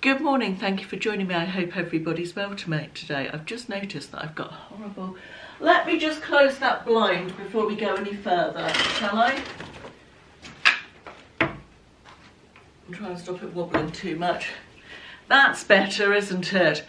Good morning, thank you for joining me. I hope everybody's well today. I've just noticed that I've got horrible... Let me just close that blind before we go any further, shall I? I'm trying to stop it wobbling too much. That's better, isn't it?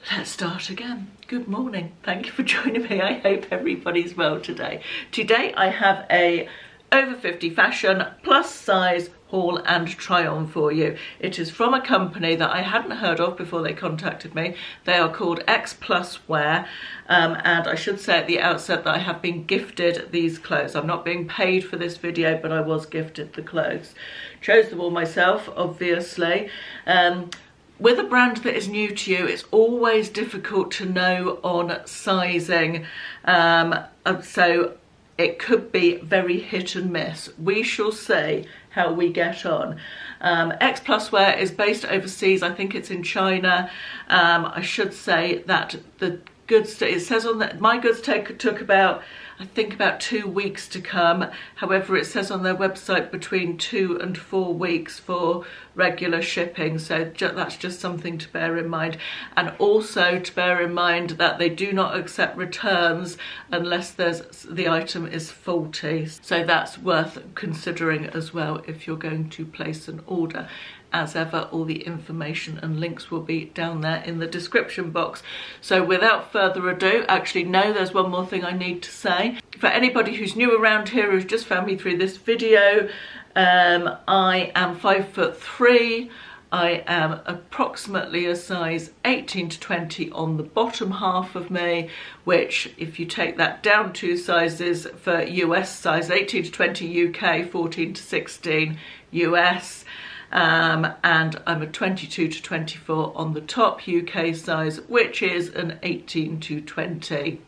Let's start again. Good morning, thank you for joining me. I hope everybody's well today. Today I have a over 50 fashion plus size haul and try on for you. It is from a company that I hadn't heard of before they contacted me. They are called Xpluswear, and I should say at the outset that I have been gifted these clothes. I'm not being paid for this video, but I was gifted the clothes. Chose them all myself, obviously. With a brand that is new to you, it's always difficult to know on sizing, so it could be very hit and miss. We shall see how we get on. Xpluswear is based overseas. I think it's in China. I should say that the goods, it says on that my goods took about, I think, about 2 weeks to come. However, it says on their website between 2 and 4 weeks for regular shipping, so that's just something to bear in mind. And also to bear in mind that they do not accept returns unless the item is faulty, so that's worth considering as well if you're going to place an order. As ever, all the information and links will be down there in the description box. So without further ado, actually no, there's one more thing I need to say. For anybody who's new around here, who's just found me through this video, I am 5'3". I am approximately a size 18 to 20 on the bottom half of me, which if you take that down 2 sizes for US size, 18 to 20 UK, 14 to 16 US. And I'm a 22 to 24 on the top UK size, which is an 18 to 20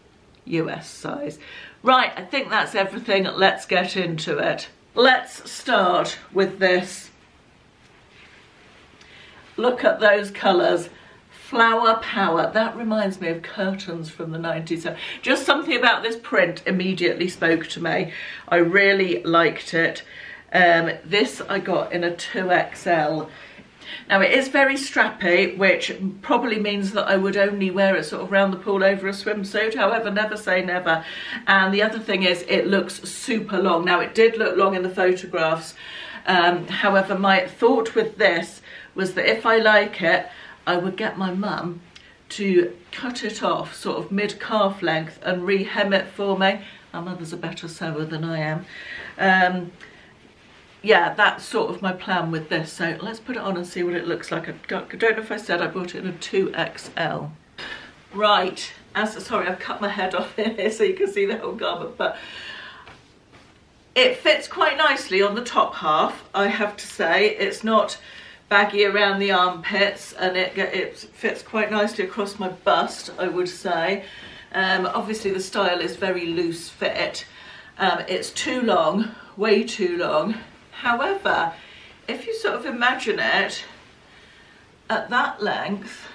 US size. Right, I think that's everything. Let's get into it. Let's start with this. Look at those colours. Flower power. That reminds me of curtains from the 90s. So just something about this print immediately spoke to me. I really liked it. This I got in a 2XL. Now it is very strappy, which probably means that I would only wear it sort of round the pool over a swimsuit. However, never say never. And the other thing is it looks super long. Now it did look long in the photographs. However, my thought with this was that if I like it, I would get my mum to cut it off sort of mid-calf length and re-hem it for me. My mother's a better sewer than I am. Yeah, that's sort of my plan with this. So let's put it on and see what it looks like. I don't know if I said I bought it in a 2XL. Right, sorry, I've cut my head off in here so you can see the whole garment, but it fits quite nicely on the top half, I have to say. It's not baggy around the armpits, and it fits quite nicely across my bust, I would say. Obviously the style is very loose fit. It's too long, way too long. However, if you sort of imagine it at that length,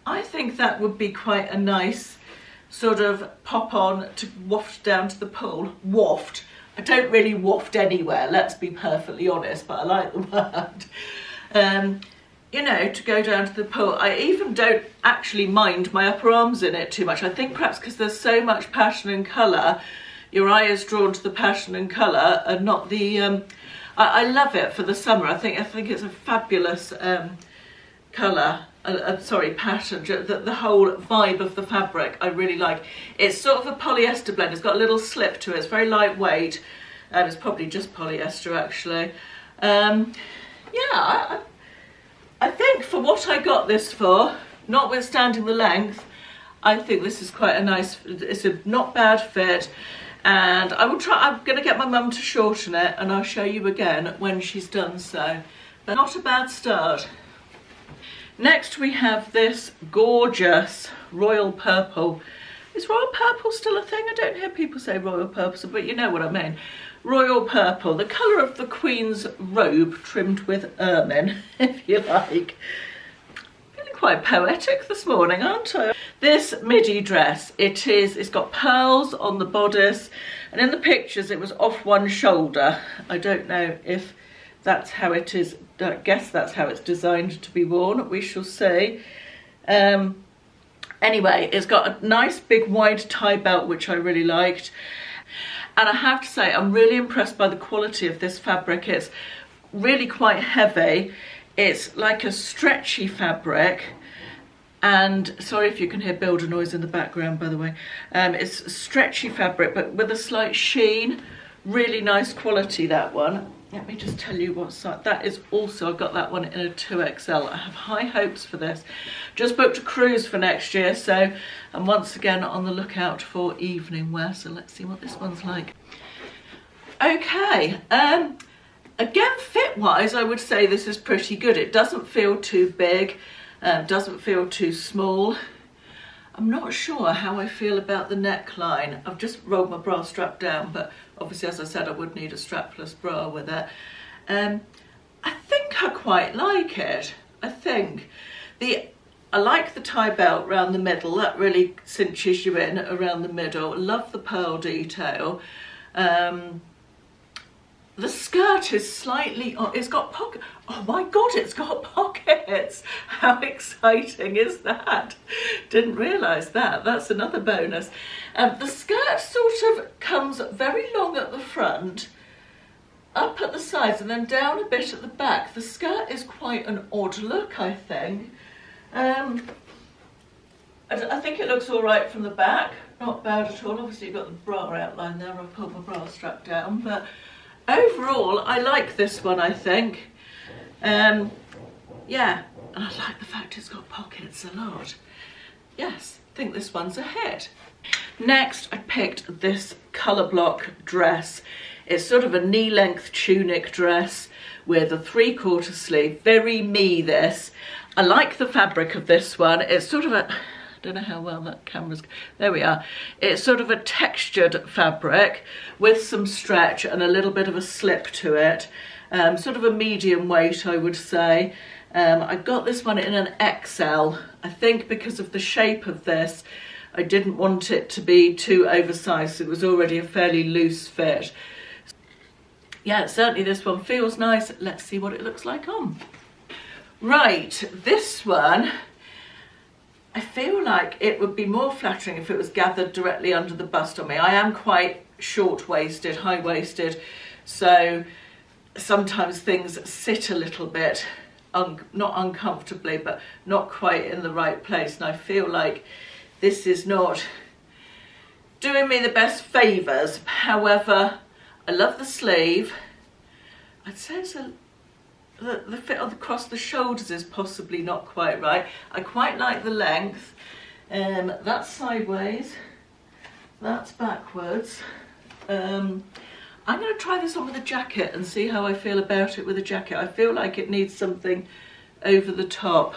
I think that would be quite a nice sort of pop on to waft down to the pool. Waft. I don't really waft anywhere, let's be perfectly honest, but I like the word. You know, to go down to the pool. I even don't actually mind my upper arms in it too much. I think perhaps because there's so much passion and colour, your eye is drawn to the passion and colour and not the... I love it for the summer. I think it's a fabulous colour. Sorry, pattern. The whole vibe of the fabric I really like. It's sort of a polyester blend. It's got a little slip to it. It's very lightweight. It's probably just polyester actually. Yeah, I think for what I got this for, notwithstanding the length, I think this is quite a nice, it's a not bad fit. And I will try, I'm going to get my mum to shorten it and I'll show you again when she's done so. But not a bad start. Next we have this gorgeous royal purple. Is royal purple still a thing? I don't hear people say royal purple, but you know what I mean. Royal purple, the colour of the Queen's robe trimmed with ermine, if you like. Quite poetic this morning, aren't I? This midi dress, it's got pearls on the bodice, and in the pictures it was off one shoulder. I don't know if that's how it is guess that's how it's designed to be worn. We shall see. Anyway, it's got a nice big wide tie belt, which I really liked. And I have to say, I'm really impressed by the quality of this fabric. It's really quite heavy. It's like a stretchy fabric. And sorry if you can hear builder noise in the background, by the way. It's stretchy fabric, but with a slight sheen. Really nice quality, that one. Let me just tell you what size. That is also, I got that one in a 2XL. I have high hopes for this. Just booked a cruise for next year, so I'm once again on the lookout for evening wear. So let's see what this one's like. Okay, again, fit-wise, I would say this is pretty good. It doesn't feel too big, doesn't feel too small. I'm not sure how I feel about the neckline. I've just rolled my bra strap down, but obviously, as I said, I would need a strapless bra with it. I think I quite like it. I like the tie belt around the middle. That really cinches you in around the middle. Love the pearl detail. The skirt is slightly, it's got pockets. Oh my God, it's got pockets. How exciting is that? Didn't realise that. That's another bonus. The skirt sort of comes very long at the front, up at the sides, and then down a bit at the back. The skirt is quite an odd look, I think. I think it looks all right from the back. Not bad at all. Obviously, you've got the bra outline there. I've pulled my bra strap down, but overall, I like this one, I think. Yeah, and I like the fact it's got pockets a lot. Yes, I think this one's a hit. Next, I picked this colour block dress. It's sort of a knee-length tunic dress with a 3/4 sleeve. Very me, this. I like the fabric of this one. It's sort of a, I don't know how well that camera's, there we are. It's sort of a textured fabric with some stretch and a little bit of a slip to it. Sort of a medium weight, I would say. I got this one in an XL. I think because of the shape of this, I didn't want it to be too oversized. It was already a fairly loose fit. Yeah, certainly this one feels nice. Let's see what it looks like on. Right, this one, I feel like it would be more flattering if it was gathered directly under the bust on me. I am quite short-waisted, high-waisted, so sometimes things sit a little bit, not uncomfortably, but not quite in the right place. And I feel like this is not doing me the best favours. However, I love the sleeve. I'd say it's the fit across the shoulders is possibly not quite right. I quite like the length. That's sideways, that's backwards. I'm going to try this on with a jacket and see how I feel about it with a jacket. I feel like it needs something over the top.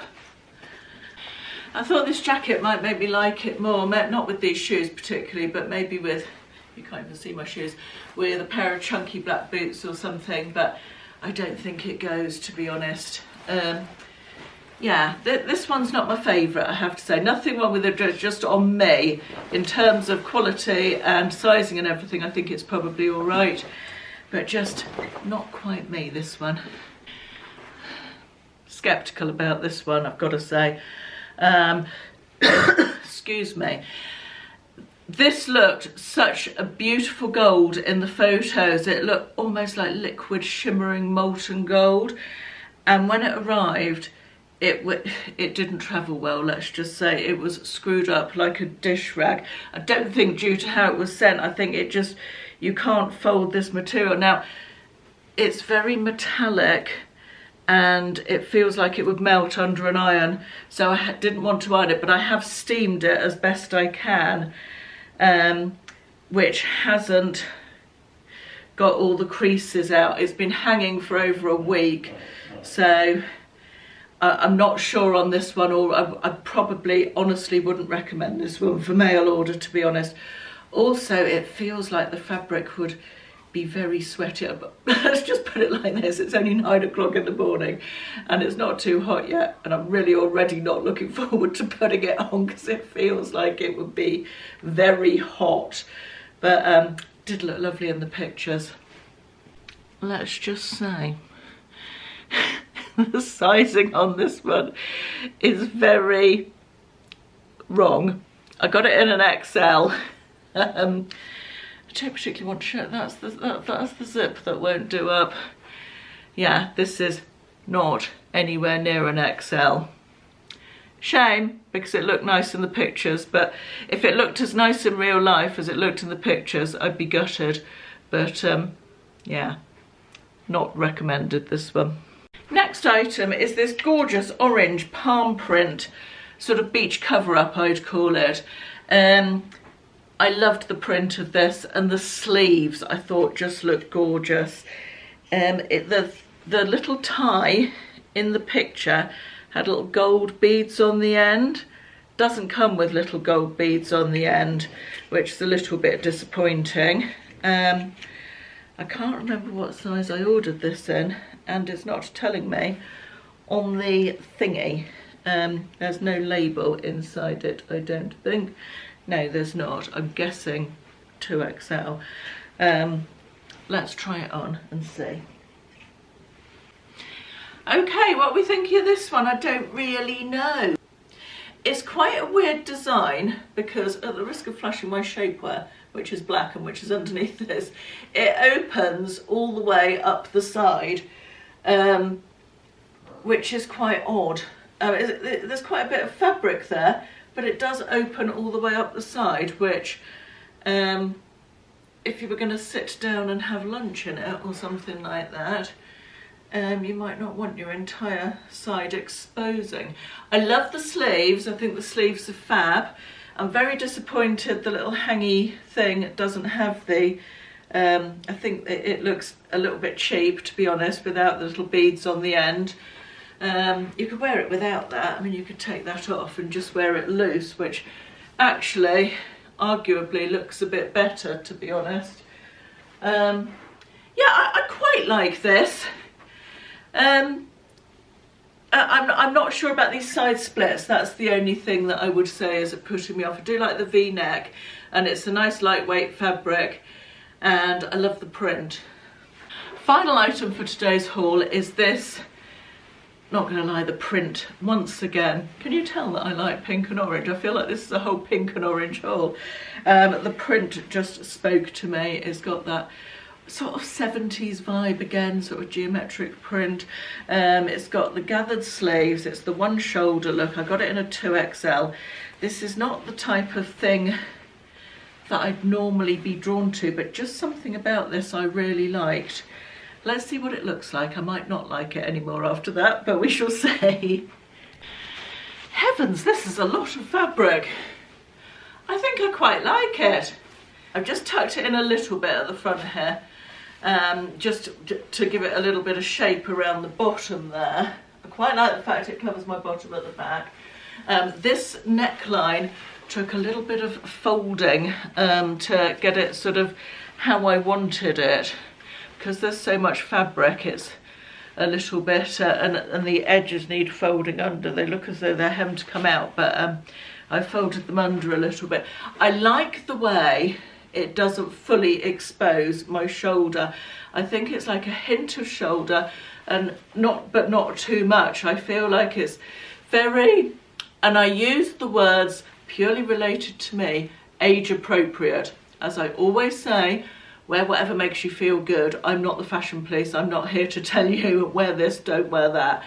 I thought this jacket might make me like it more, not with these shoes particularly, but maybe with, you can't even see my shoes, with a pair of chunky black boots or something, but I don't think it goes, to be honest. Yeah, this one's not my favourite, I have to say. Nothing wrong with the dress, just on me. In terms of quality and sizing and everything, I think it's probably all right. But just not quite me, this one. Sceptical about this one, I've got to say. Excuse me. This looked such a beautiful gold in the photos. It looked almost like liquid shimmering molten gold. And when it arrived, it didn't travel well, let's just say. It was screwed up like a dish rag. I don't think due to how it was sent, I think it just, you can't fold this material. Now, it's very metallic and it feels like it would melt under an iron. So I didn't want to iron it, but I have steamed it as best I can, which hasn't got all the creases out. It's been hanging for over a week. So I'm not sure on this one, or I probably honestly wouldn't recommend this one for mail order, to be honest. Also, it feels like the fabric would be very sweaty. But let's just put it like this, it's only 9 o'clock in the morning and it's not too hot yet, and I'm really already not looking forward to putting it on because it feels like it would be very hot. But did look lovely in the pictures. Let's just say the sizing on this one is very wrong. I got it in an XL. I don't particularly want to show it. That's the zip that won't do up. Yeah, this is not anywhere near an XL. Shame, because it looked nice in the pictures, but if it looked as nice in real life as it looked in the pictures, I'd be gutted. But yeah, not recommended, this one. Next item is this gorgeous orange palm print, sort of beach cover-up, I'd call it. I loved the print of this, and the sleeves I thought just looked gorgeous. The little tie in the picture had little gold beads on the end. Doesn't come with little gold beads on the end, which is a little bit disappointing. I can't remember what size I ordered this in, and it's not telling me on the thingy. There's no label inside it, I don't think. No, there's not. I'm guessing 2XL. Let's try it on and see. Okay, what we think of this one, I don't really know. It's quite a weird design because, at the risk of flashing my shapewear, which is black and which is underneath this, it opens all the way up the side, which is quite odd. There's quite a bit of fabric there, but it does open all the way up the side, which if you were going to sit down and have lunch in it or something like that, you might not want your entire side exposing. I love the sleeves. I think the sleeves are fab. I'm very disappointed the little hangy thing doesn't have the, I think it looks a little bit cheap, to be honest, without the little beads on the end. You could wear it without that. I mean, you could take that off and just wear it loose, which actually arguably looks a bit better, to be honest. Yeah, I quite like this. I'm not sure about these side splits. That's the only thing that I would say is putting me off. I do like the V-neck, and it's a nice lightweight fabric, and I love the print. Final item for today's haul is this. Not gonna lie, the print once again. Can you tell that I like pink and orange? I feel like this is a whole pink and orange haul. The print just spoke to me. It's got that sort of 70s vibe again, sort of geometric print. It's got the gathered sleeves, it's the one shoulder look. I got it in a 2XL. This is not the type of thing that I'd normally be drawn to, but just something about this I really liked. Let's see what it looks like. I might not like it anymore after that, but we shall see. Heavens, this is a lot of fabric. I think I quite like it. I've just tucked it in a little bit at the front here, just to give it a little bit of shape around the bottom there. I quite like the fact it covers my bottom at the back. This neckline took a little bit of folding to get it sort of how I wanted it, because there's so much fabric, it's a little bit, and the edges need folding under. They look as though they're hemmed to come out, but I folded them under a little bit. I like the way it doesn't fully expose my shoulder. I think it's like a hint of shoulder, and but not too much. I feel like it's very, and I use the words purely related to me, age appropriate. As I always say, wear whatever makes you feel good. I'm not the fashion police. I'm not here to tell you wear this, don't wear that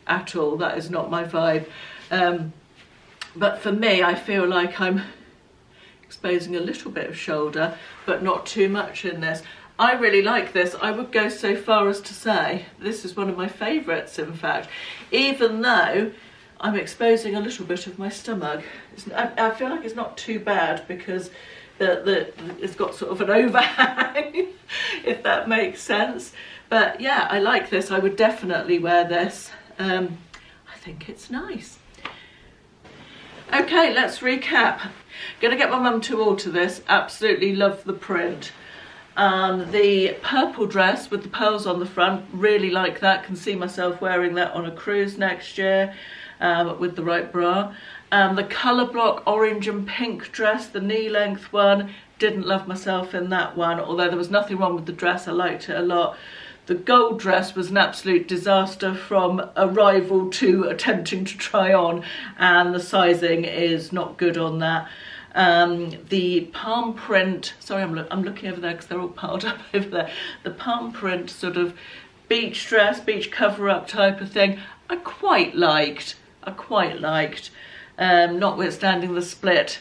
at all. That is not my vibe. But for me, I feel like I'm exposing a little bit of shoulder, but not too much in this. I really like this. I would go so far as to say this is one of my favourites, in fact, even though I'm exposing a little bit of my stomach. I feel like it's not too bad because it's got sort of an overhang, if that makes sense. But yeah, I like this. I would definitely wear this. I think it's nice. Okay, let's recap. Gonna get my mum to alter this. Absolutely love the print. The purple dress with the pearls on the front, really like that. Can see myself wearing that on a cruise next year with the right bra. The colour block orange and pink dress, the knee length one, didn't love myself in that one, although there was nothing wrong with the dress. I liked it a lot. The gold dress was an absolute disaster from arrival to attempting to try on, and the sizing is not good on that. The palm print, sorry, I'm looking over there because they're all piled up over there. The palm print sort of beach dress, beach cover-up type of thing, I quite liked, notwithstanding the split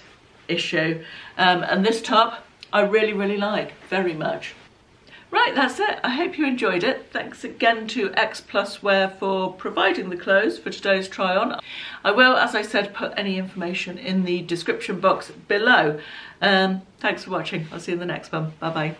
issue. And this top, I really like very much. Right, that's it. I hope you enjoyed it. Thanks again to Xpluswear for providing the clothes for today's try on. I will, as I said, put any information in the description box below. Thanks for watching. I'll see you in the next one. Bye bye.